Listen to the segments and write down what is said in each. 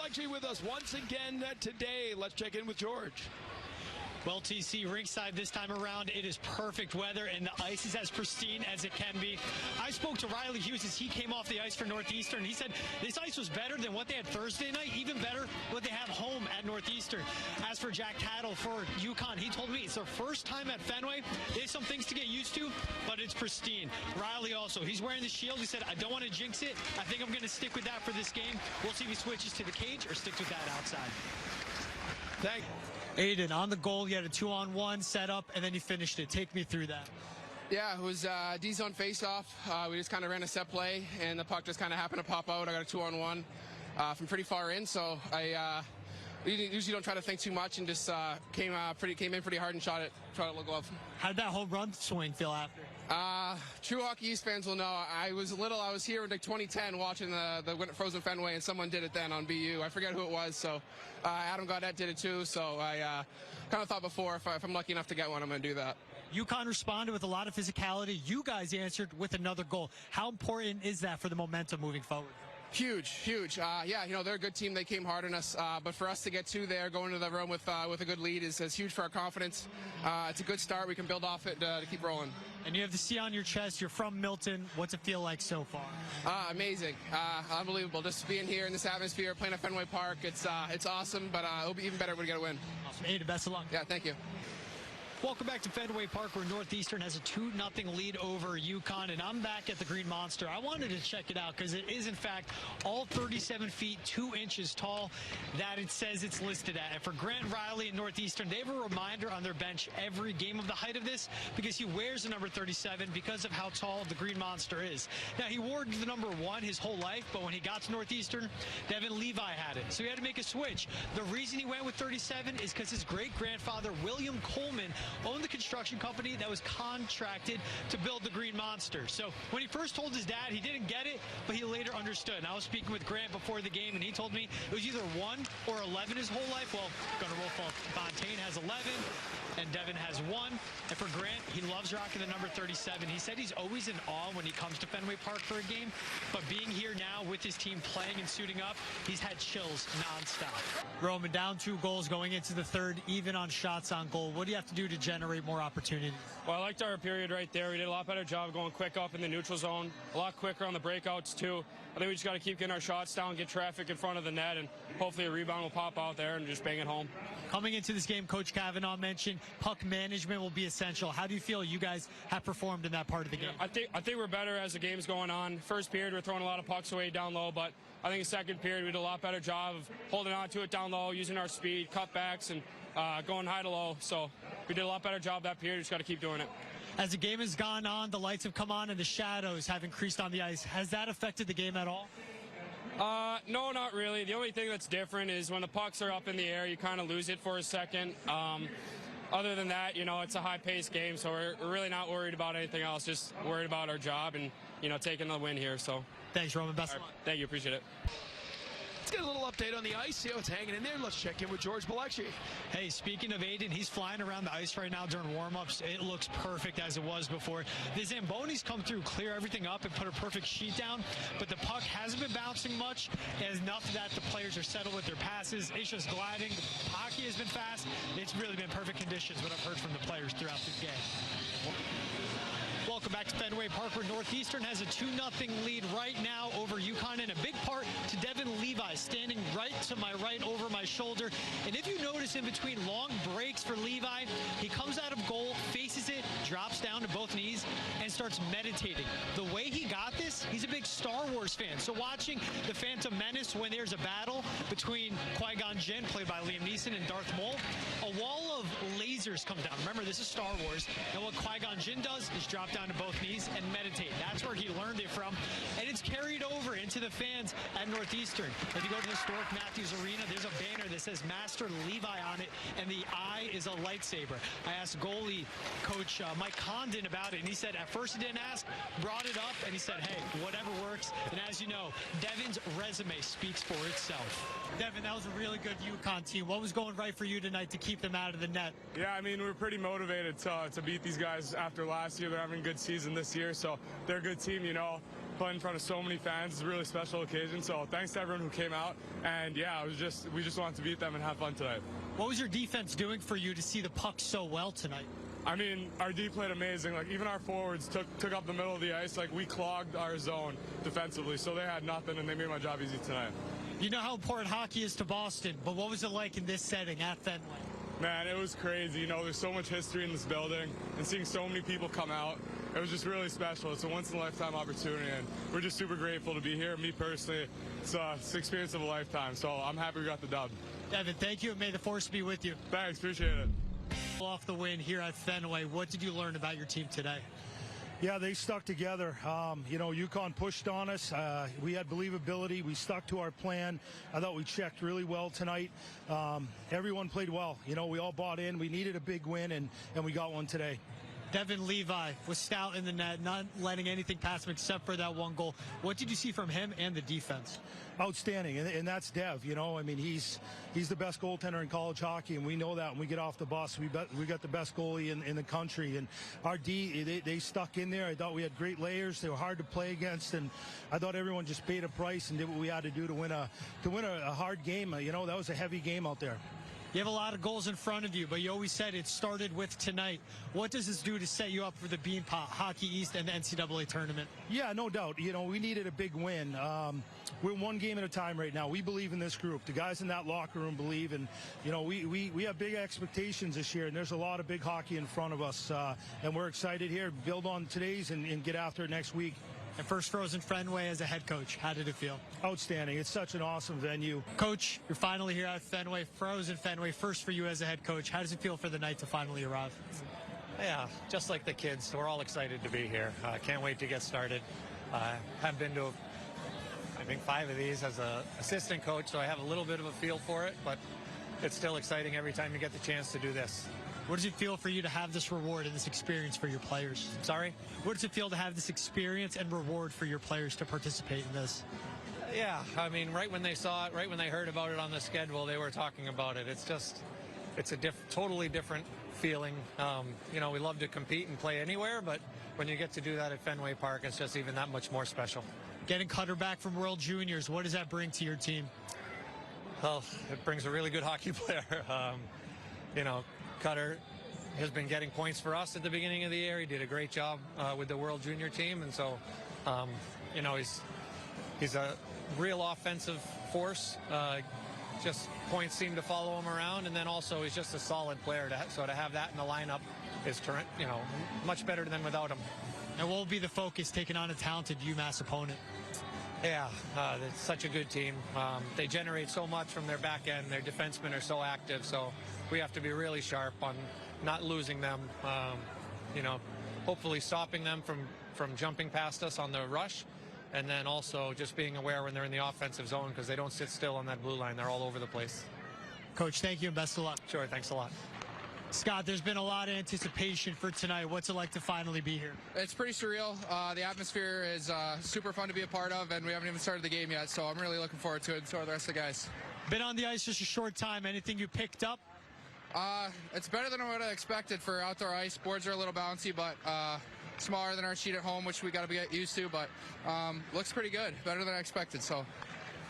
Balekji with us once again today. Let's check in with George. Well, TC, Rinkside this time around, it is perfect weather, and the ice is as pristine as it can be. I spoke to Riley Hughes as he came off the ice for Northeastern. He said this ice was better than what they had Thursday night, even better what they have home at Northeastern. As for Jack Tattle for UConn, he told me it's their first time at Fenway. They have some things to get used to, but it's pristine. Riley also, he's wearing the shield. He said, I don't want to jinx it. I think I'm going to stick with that for this game. We'll see if he switches to the cage or sticks with that outside. Thanks. Aiden, on the goal, you had a 2-on-1 set up, and then you finished it. Take me through that. Yeah, it was D-zone face-off. We just kind of ran a set play, and the puck just kind of happened to pop out. I got a 2-on-1 from pretty far in, so I usually don't try to think too much, and just came in pretty hard and shot it low glove. How did that home run swing feel after? True Hockey East fans will know. I was here in like 2010 watching the Frozen Fenway, and someone did it then on BU. I forget who it was, so Adam Gaudette did it too, so I kind of thought before, if I'm lucky enough to get one, I'm going to do that. UConn responded with a lot of physicality. You guys answered with another goal. How important is that for the momentum moving forward? Huge, huge. Yeah, they're a good team. They came hard on us, but for us to get two there, going into the room with a good lead is huge for our confidence. It's a good start. We can build off it to keep rolling. And you have the C on your chest. You're from Milton. What's it feel like so far? Amazing, unbelievable. Just being here in this atmosphere, playing at Fenway Park. It's awesome, but it'll be even better when we get a win. Awesome. Aiden, best of luck. Yeah, thank you. Welcome back to Fenway Park, where Northeastern has a 2-0 lead over UConn, and I'm back at the Green Monster. I wanted to check it out because it is, in fact, all 37 feet, 2 inches tall that it says it's listed at. And for Grant Riley and Northeastern, they have a reminder on their bench every game of the height of this because he wears the number 37 because of how tall the Green Monster is. Now, he wore the number 1 his whole life, but when he got to Northeastern, Devin Levi had it, so he had to make a switch. The reason he went with 37 is because his great-grandfather, William Coleman, owned the construction company that was contracted to build the Green Monster. So when he first told his dad, he didn't get it, but he later understood. And I was speaking with Grant before the game, and he told me it was either 1 or 11 his whole life. Well, Gunnar Wolf-Fontaine has 11, and Devin has 1. And for Grant, he loves rocking the number 37. He said he's always in awe when he comes to Fenway Park for a game, but being here now with his team playing and suiting up, he's had chills nonstop. Roman, down 2 goals going into the third, even on shots on goal. What do you have to do to generate more opportunities? Well, I liked our period right there. We did a lot better job going quick up in the neutral zone, a lot quicker on the breakouts too. I think we just got to keep getting our shots down, get traffic in front of the net, and hopefully a rebound will pop out there and just bang it home. Coming into this game, Coach Kavanaugh mentioned puck management will be essential. How do you feel you guys have performed in that part of the game? I think we're better as the game's going on. First period, we're throwing a lot of pucks away down low, but I think the second period we did a lot better job of holding on to it down low, using our speed, cutbacks, and going high to low. So we did a lot better job that period. Just got to keep doing it. As the game has gone on, the lights have come on and the shadows have increased on the ice. Has that affected the game at all? No, not really. The only thing that's different is when the pucks are up in the air, you kind of lose it for a second. Other than that, it's a high-paced game, so we're really not worried about anything else, just worried about our job and, taking the win here. So thanks, Roman. Best of luck. Thank you. Appreciate it. Let's get a little update on the ice, see how it's hanging in there. Let's check in with George Balekji. Hey, speaking of Aiden, he's flying around the ice right now during warm-ups. It looks perfect as it was before. The Zambonis come through, clear everything up, and put a perfect sheet down, but the puck hasn't been bouncing much. It's enough that the players are settled with their passes. It's just gliding. The hockey has been fast. It's really been perfect conditions, what I've heard from the players throughout the game. Welcome back to Fenway Park, where Northeastern has a 2-0 lead right now over UConn, and a big part to Devin Levi, standing right to my right over my shoulder. And if you notice, in between long breaks for Levi, he comes out of goal, faces it, drops down to both knees, and starts meditating. The way he got this, he's a big Star Wars fan. So watching The Phantom Menace, when there's a battle between Qui-Gon Jinn, played by Liam Neeson, and Darth Maul, a wall of lasers comes down. Remember, this is Star Wars, and what Qui-Gon Jinn does is drop down to both knees and meditate. That's where he learned it from, and it's carried over into the fans at Northeastern. If you go to the historic Matthews Arena, there's a banner that says Master Levi on it, and the eye is a lightsaber. I asked goalie coach Mike Condon about it, and he said at first he didn't ask, brought it up, and he said, hey, whatever works. And as you know, Devin's resume speaks for itself. Devin, that was a really good UConn team. What was going right for you tonight to keep them out of the net? Yeah, I mean, we're pretty motivated to beat these guys after last year. They're having a good season this year, so they're a good team, play in front of so many fans is a really special occasion. So thanks to everyone who came out. And yeah, we just wanted to beat them and have fun tonight. What was your defense doing for you to see the puck so well tonight? I mean, our D played amazing. Like, even our forwards took up the middle of the ice. Like, we clogged our zone defensively, so they had nothing, and they made my job easy tonight. You know how important hockey is to Boston, but what was it like in this setting at Fenway? Man, it was crazy. You know, there's so much history in this building, and seeing so many people come out, it was just really special. It's a once-in-a-lifetime opportunity, and we're just super grateful to be here. Me personally, it's the experience of a lifetime, so I'm happy we got the dub. Devin, thank you, and may the force be with you. Thanks, appreciate it. Off the win here at Fenway, what did you learn about your team today? Yeah, they stuck together. You know, UConn pushed on us. We had believability. We stuck to our plan. I thought we checked really well tonight. Everyone played well. You know, we all bought in. We needed a big win, and we got one today. Devin Levi was stout in the net, not letting anything pass him except for that one goal. What did you see from him and the defense? Outstanding, and that's Dev. You know, I mean, he's the best goaltender in college hockey, and we know that. When we get off the bus, we got the best goalie in the country, and our D, they stuck in there. I thought we had great layers. They were hard to play against, and I thought everyone just paid a price and did what we had to do to win a hard game. You know, that was a heavy game out there. You have a lot of goals in front of you, but you always said it started with tonight. What does this do to set you up for the Beanpot, Hockey East, and the NCAA tournament? Yeah, no doubt. You know, we needed a big win. We're one game at a time right now. We believe in this group. The guys in that locker room believe, and, you know, we have big expectations this year, and there's a lot of big hockey in front of us, and we're excited here. Build on today's and get after it next week. And first Frozen Fenway as a head coach, how did it feel? Outstanding. It's such an awesome venue. Coach, you're finally here at Fenway, Frozen Fenway, first for you as a head coach. How does it feel for the night to finally arrive? Yeah, just like the kids, we're all excited to be here. Can't wait to get started. I've been to, I think, 5 of these as an assistant coach, so I have a little bit of a feel for it, but it's still exciting every time you get the chance to do this. What does it feel for you to have this reward and this experience for your players? Sorry? What does it feel to have this experience and reward for your players to participate in this? Yeah, I mean, right when they saw it, right when they heard about it on the schedule, they were talking about it. It's a totally different feeling. You know, we love to compete and play anywhere, but when you get to do that at Fenway Park, it's just even that much more special. Getting Cutter back from World Juniors, what does that bring to your team? Well, it brings a really good hockey player. You know, Cutter has been getting points for us at the beginning of the year. He did a great job with the World Junior team, and so, you know, he's a real offensive force. Just points seem to follow him around, and then also he's just a solid player. So to have that in the lineup is, you know, much better than without him. And what will be the focus taking on a talented UMass opponent? Yeah, it's such a good team. They generate so much from their back end. Their defensemen are so active, so we have to be really sharp on not losing them. You know, hopefully stopping them from jumping past us on the rush, and then also just being aware when they're in the offensive zone, because they don't sit still on that blue line. They're all over the place. Coach, thank you and best of luck. Sure, thanks a lot. Scott, there's been a lot of anticipation for tonight. What's it like to finally be here? It's pretty surreal. The atmosphere is super fun to be a part of, and we haven't even started the game yet, so I'm really looking forward to it, and so are the rest of the guys. Been on the ice just a short time. Anything you picked up? It's better than what I expected for outdoor ice. Boards are a little bouncy, but smaller than our sheet at home, which we got to get used to, but looks pretty good. Better than I expected, so.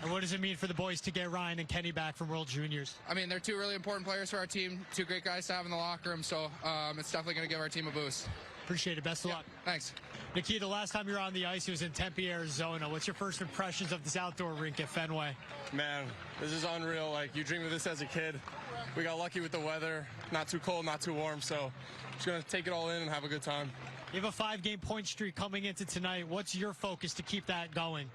And what does it mean for the boys to get Ryan and Kenny back from World Juniors? I mean, they're 2 really important players for our team, 2 great guys to have in the locker room, so it's definitely going to give our team a boost. Appreciate it. Best of luck. Thanks. Nikita, the last time you were on the ice, it was in Tempe, Arizona. What's your first impressions of this outdoor rink at Fenway? Man, this is unreal. Like, you dream of this as a kid. We got lucky with the weather. Not too cold, not too warm, so just going to take it all in and have a good time. You have a 5-game point streak coming into tonight. What's your focus to keep that going?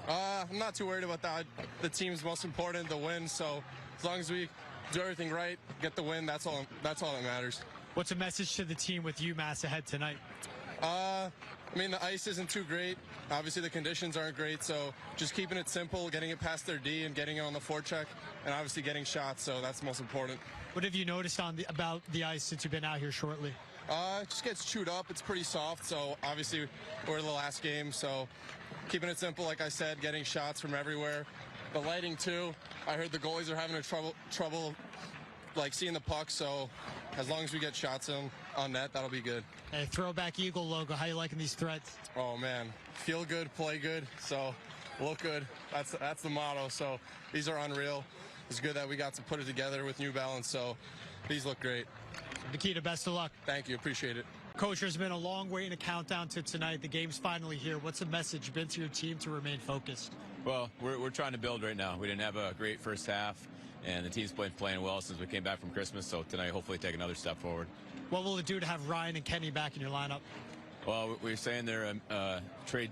I'm not too worried about that. The team's most important, the win, so as long as we do everything right, get the win, that's all that matters. What's a message to the team with UMass ahead tonight? I mean, the ice isn't too great. Obviously, the conditions aren't great, so just keeping it simple, getting it past their D and getting it on the forecheck, and obviously getting shots, so that's most important. What have you noticed about the ice since you've been out here shortly? It just gets chewed up. It's pretty soft, so obviously we're the last game, so keeping it simple, like I said, getting shots from everywhere. The lighting, too. I heard the goalies are having trouble like seeing the puck, so as long as we get shots in, on net, that'll be good. Hey, throwback Eagle logo. How you liking these threads? Oh man, feel good, play good, so look good. That's the motto. So these are unreal. It's good that we got to put it together with New Balance. So these look great. Nikita, best of luck. Thank you, appreciate it. Coach, there's been a long wait and a countdown to tonight. The game's finally here. What's the message been to your team to remain focused? Well, we're trying to build right now. We didn't have a great first half, and the team's playing well since we came back from Christmas. So tonight, hopefully, take another step forward. What will it do to have Ryan and Kenny back in your lineup? Well, we're saying they're trade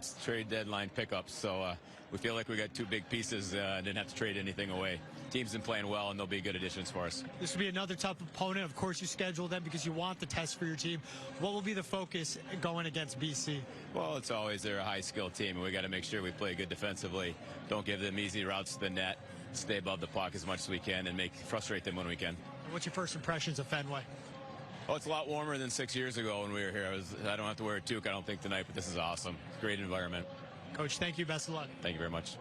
deadline pickups, so we feel like we got two big pieces and didn't have to trade anything away. Team's been playing well, and they'll be good additions for us. This will be another tough opponent. Of course, you scheduled them because you want the test for your team. What will be the focus going against BC? Well, it's always they're a high-skilled team, and we got to make sure we play good defensively. Don't give them easy routes to the net. Stay above the puck as much as we can and frustrate them when we can. What's your first impressions of Fenway? Oh, it's a lot warmer than 6 years ago when we were here. I don't have to wear a toque, I don't think, tonight, but this is awesome. Great environment. Coach, thank you. Best of luck. Thank you very much.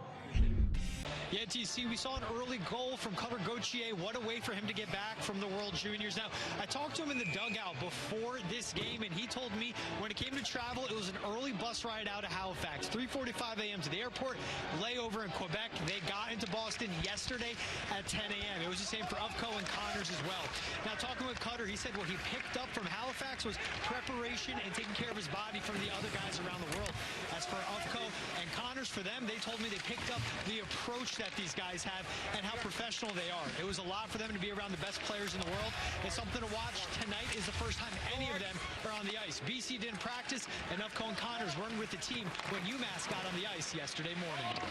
Yeah, TC, we saw an early goal from Cutter Gauthier. What a way for him to get back from the World Juniors. Now, I talked to him in the dugout before this game, and he told me when it came to travel, it was an early bus ride out of Halifax. 3:45 a.m. to the airport, layover in Quebec. They got into Boston yesterday at 10 a.m. It was the same for Ufko and Connors as well. Now, talking with Cutter, he said what he picked up from Halifax was preparation and taking care of his body from the other guys around the world. As for Ufko and Connors, for them, they told me they picked up the approach that these guys have and how professional they are. It was a lot for them to be around the best players in the world. It's something to watch. Tonight is the first time any of them are on the ice. BC didn't practice, and Ufko and Connors weren't with the team when UMass got on the ice yesterday morning.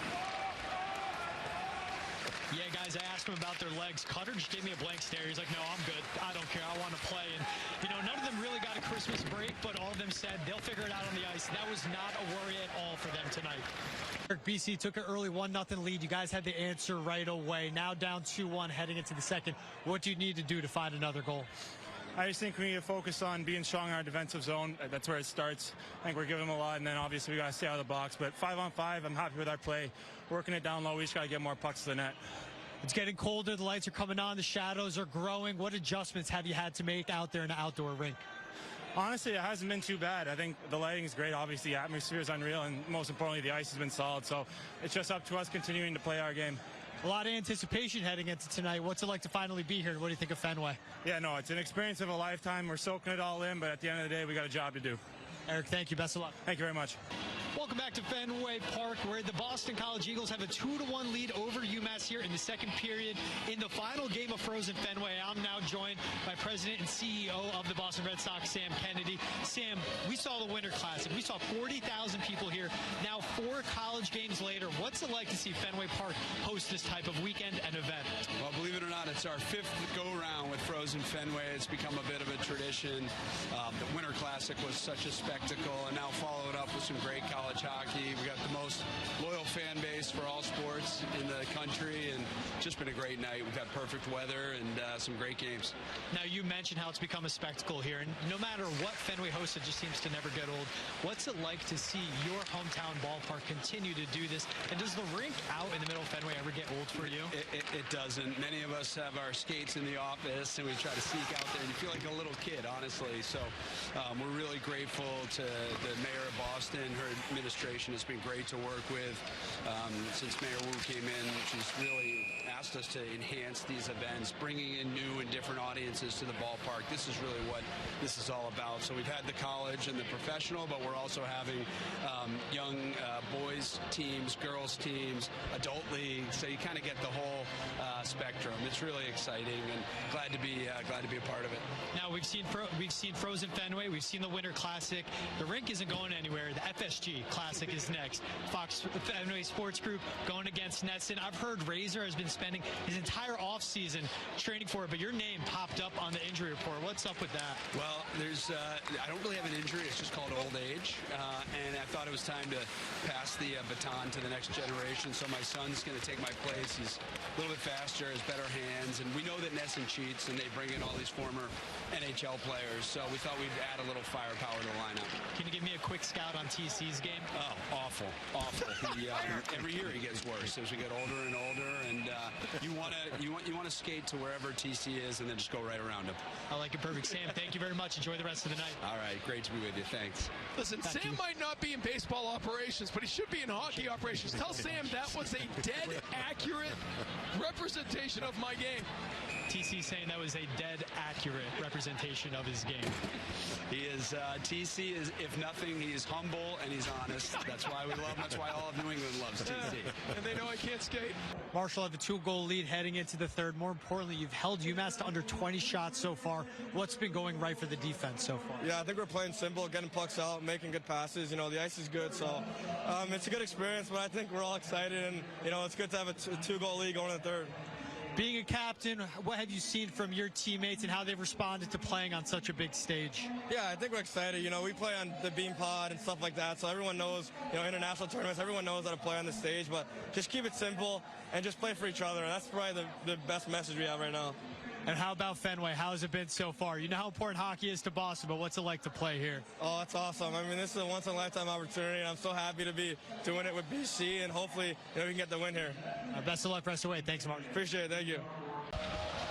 Yeah, guys, I asked him about their legs. Cutter just gave me a blank stare. He's like, no, I'm good. I don't care. I want to play. And, you know, none of them really got a Christmas break, but all of them said they'll figure it out on the ice. That was not a worry at all for them tonight. BC took an early 1-0 lead. You guys had the answer right away. Now down 2-1 heading into the second. What do you need to do to find another goal? I just think we need to focus on being strong in our defensive zone. That's where it starts. I think we're giving them a lot, and then obviously we got to stay out of the box. But 5-on-5, I'm happy with our play. Working it down low, we just got to get more pucks to the net. It's getting colder. The lights are coming on. The shadows are growing. What adjustments have you had to make out there in the outdoor rink? Honestly, it hasn't been too bad. I think the lighting is great. Obviously, the atmosphere is unreal, and most importantly, the ice has been solid. So it's just up to us continuing to play our game. A lot of anticipation heading into tonight. What's it like to finally be here? What do you think of Fenway? Yeah, no, it's an experience of a lifetime. We're soaking it all in, but at the end of the day, we got a job to do. Eric, thank you. Best of luck. Thank you very much. Welcome back to Fenway Park, where the Boston College Eagles have a 2-1 lead over UMass here in the second period. In the final game of Frozen Fenway, I'm now joined by President and CEO of the Boston Red Sox, Sam Kennedy. Sam, we saw the Winter Classic. We saw 40,000 people here. Now 4 college games later, what's it like to see Fenway Park host this type of weekend and event? Well, believe it or not, it's our 5th go-round with Frozen Fenway. It's become a bit of a tradition. The Winter Classic was such a spectacle, and now followed up with some great college hockey. We got the most loyal fan base for all sports in the country, and just been a great night. We've had perfect weather and some great games. Now, you mentioned how it's become a spectacle here, and no matter what Fenway hosts, it just seems to never get old. What's it like to see your hometown ballpark continue to do this? And does the rink out in the middle of Fenway ever get old for you? It doesn't. Many of us have our skates in the office, and we try to sneak out there, and you feel like a little kid, honestly. So we're really grateful to the mayor of Boston. Her administration has been great to work with. Since Mayor Wu came in, she's really asked us to enhance these events, bringing in new and different audiences to the ballpark. This is really what this is all about. So we've had the college and the professional, but we're also having young boys teams, girls teams, adult leagues. So you kind of get the whole spectrum. It's really exciting, and glad to be a part of it. Now we've seen Frozen Fenway, we've seen the Winter Classic. The rink isn't going anywhere. The FSG Classic is next. Fox Fenway Sports Group going against NESN. I've heard Razor has been spending his entire offseason training for it, but your name popped up on the injury report. What's up with that? Well, I don't really have an injury. It's just called old age, and I thought it was time to pass the baton to the next generation. So my son's going to take my place. He's a little bit faster, has better hands, and we know that NESN cheats, and they bring in all these former NHL players. So we thought we'd add a little firepower to the lineup. Can you give me a quick scout on TC's game? Oh, awful. Every year he gets worse as we get older and older, and you want to skate to wherever TC is and then just go right around him. I like it perfect. Sam, thank you very much. Enjoy the rest of the night. All right, great to be with you. Thanks. Listen, Sam might not be in baseball operations, but he should be in hockey operations. Tell Sam that was a dead accurate representation of my game. TC saying that was a dead accurate representation of his game. He is, TC is, if nothing, he's humble and he's honest. That's why we love him. That's why all of New England loves TC. And they know I can't skate. Marshall have a 2-goal lead heading into the third. More importantly, you've held UMass to under 20 shots so far. What's been going right for the defense so far? Yeah, I think we're playing simple, getting pucks out, making good passes. You know, the ice is good, so it's a good experience, but I think we're all excited, and, you know, it's good to have a 2-goal lead going in the third. Being a captain, what have you seen from your teammates and how they've responded to playing on such a big stage? Yeah, I think we're excited. You know, we play on the beam pod and stuff like that, so everyone knows, you know, international tournaments, everyone knows how to play on the stage, but just keep it simple and just play for each other. And that's probably the best message we have right now. And how about Fenway? How has it been so far? You know how important hockey is to Boston, but what's it like to play here? Oh, it's awesome. I mean, this is a once-in-a-lifetime opportunity, and I'm so happy to be doing it with BC, and hopefully, you know, we can get the win here. Best of luck rest of the way. Thanks, Mark. Appreciate it. Thank you.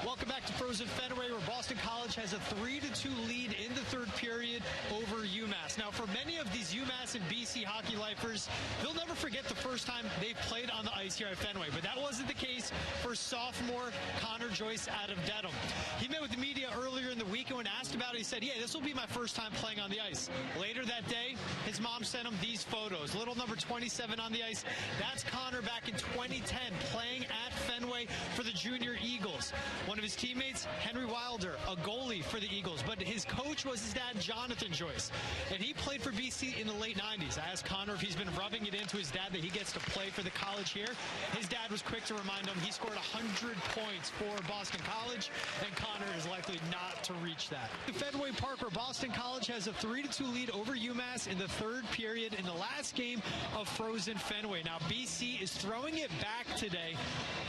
Welcome back to Frozen Fenway, where Boston College has a 3-2 lead in the third period over UMass. Now, for many of these UMass and BC hockey lifers, they'll never forget the first time they played on the ice here at Fenway. But that wasn't the case for sophomore Connor Joyce out of Dedham. He met with the media earlier in the week, and when asked about it, he said, yeah, this will be my first time playing on the ice. Later that day, his mom sent him these photos. Little number 27 on the ice. That's Connor back in 2010 playing at Fenway for the Junior Eagles. One of his teammates, Henry Wilder, a goalie for the Eagles, but his coach was his dad, Jonathan Joyce, and he played for BC in the late 90s. I asked Connor if he's been rubbing it into his dad that he gets to play for the college here. His dad was quick to remind him he scored 100 points for Boston College, and Connor is likely not to reach that. In Fenway Park, where Boston College has a 3-2 lead over UMass in the third period in the last game of Frozen Fenway. Now, BC is throwing it back today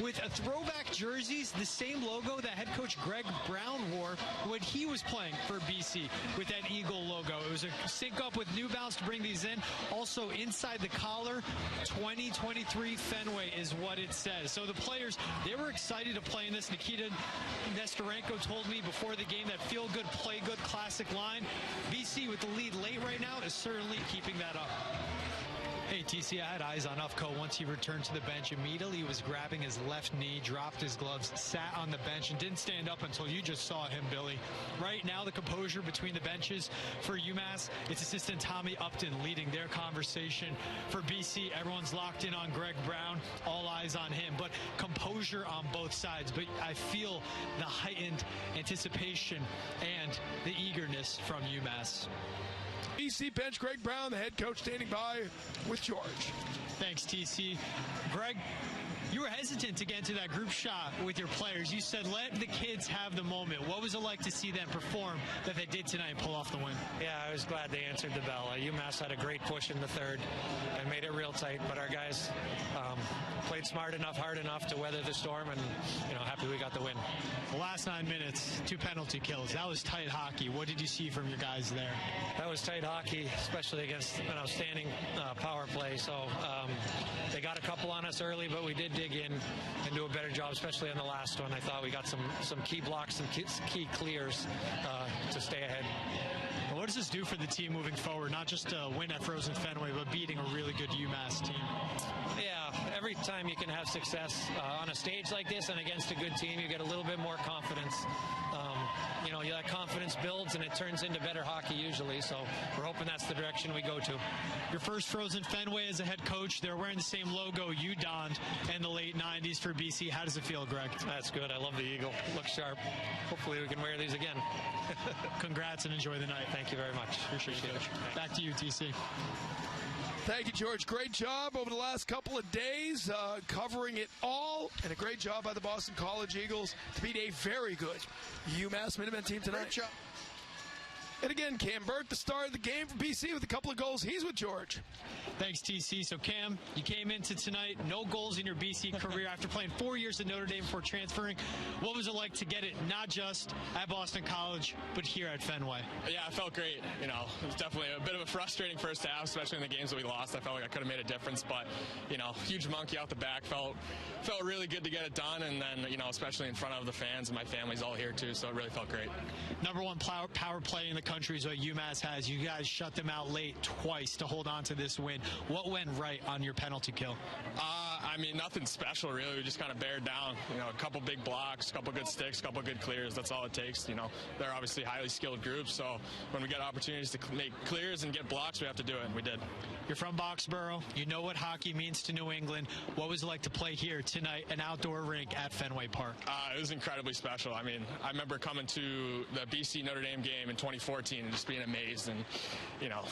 with a throwback jerseys, the same logo that head coach Greg Brown wore when he was playing for BC with that Eagle logo. It was a sync up with New Balance to bring these in. Also inside the collar, 2023 Fenway is what it says. So the players, they were excited to play in this. Nikita Nestorenko told me before the game that feel good, play good classic line. BC with the lead late right now is certainly keeping that up. Hey, TC, I had eyes on Ufco once he returned to the bench. Immediately, he was grabbing his left knee, dropped his gloves, sat on the bench, and didn't stand up until you just saw him, Billy. Right now, the composure between the benches for UMass, it's assistant Tommy Upton leading their conversation. For BC, everyone's locked in on Greg Brown, all eyes on him. But composure on both sides. But I feel the heightened anticipation and the eagerness from UMass. BC bench, Greg Brown, the head coach, standing by with George. Thanks, TC. Greg, you were hesitant to get into that group shot with your players. You said let the kids have the moment. What was it like to see them perform that they did tonight and pull off the win? Yeah, I was glad they answered the bell. UMass had a great push in the third and made it real tight, but our guys played smart enough, hard enough to weather the storm, and happy we got the win. The last 9 minutes, 2 penalty kills. That was tight hockey. What did you see from your guys there? That was tight hockey, especially against an outstanding power play. So they got a couple on us early, but we did dig in and do a better job, especially on the last one. I thought we got some key blocks, some key clears to stay ahead. What does this do for the team moving forward? Not just a win at Frozen Fenway, but beating a really good UMass team. Yeah, every time you can have success on a stage like this and against a good team, you get a little bit more confidence. That confidence builds and it turns into better hockey usually, so we're hoping that's the direction we go to. Your first Frozen Fenway as a head coach, they're wearing the same logo you donned in the late 90s for BC. How does it feel, Greg? That's good. I love the Eagle. Looks sharp. Hopefully we can wear these again. Congrats and enjoy the night. Thank you very much. Appreciate it. Back to you, TC. Thank you, George. Great job over the last couple of days covering it all, and a great job by the Boston College Eagles to beat a very good UMass Minutemen team tonight. Great job. And again, Cam Burke, the star of the game for BC with a couple of goals. He's with George. Thanks, TC. So, Cam, you came into tonight, no goals in your BC career after playing 4 years at Notre Dame before transferring. What was it like to get it not just at Boston College, but here at Fenway? Yeah, it felt great. It was definitely a bit of a frustrating first half, especially in the games that we lost. I felt like I could have made a difference, but, huge monkey out the back. Felt really good to get it done, and then, especially in front of the fans, and my family's all here too, so it really felt great. Number one power play in the country is what UMass has. You guys shut them out late twice to hold on to this win. What went right on your penalty kill? Nothing special, really. We just kind of bared down. A couple big blocks, a couple good sticks, a couple good clears. That's all it takes. They're obviously highly skilled groups, so when we get opportunities to make clears and get blocks, we have to do it, and we did. You're from Boxborough. You know what hockey means to New England. What was it like to play here tonight, an outdoor rink at Fenway Park? It was incredibly special. I remember coming to the BC Notre Dame game in 2014 and just being amazed and,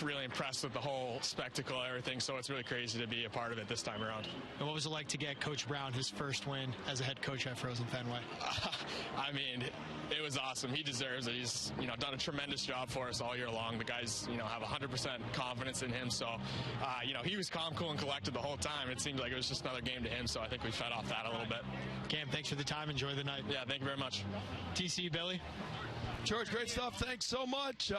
really impressed with the whole spectacle and everything. So it's really crazy to be a part of it this time around. And what was it like to get Coach Brown his first win as a head coach at Frozen Fenway? It was awesome. He deserves it. He's, done a tremendous job for us all year long. The guys, have 100% confidence in him. So, he was calm, cool, and collected the whole time. It seemed like it was just another game to him. So I think we fed off that a little bit. Cam, thanks for the time. Enjoy the night. Yeah, thank you very much. TC, Billy. George, great stuff. Thanks so much.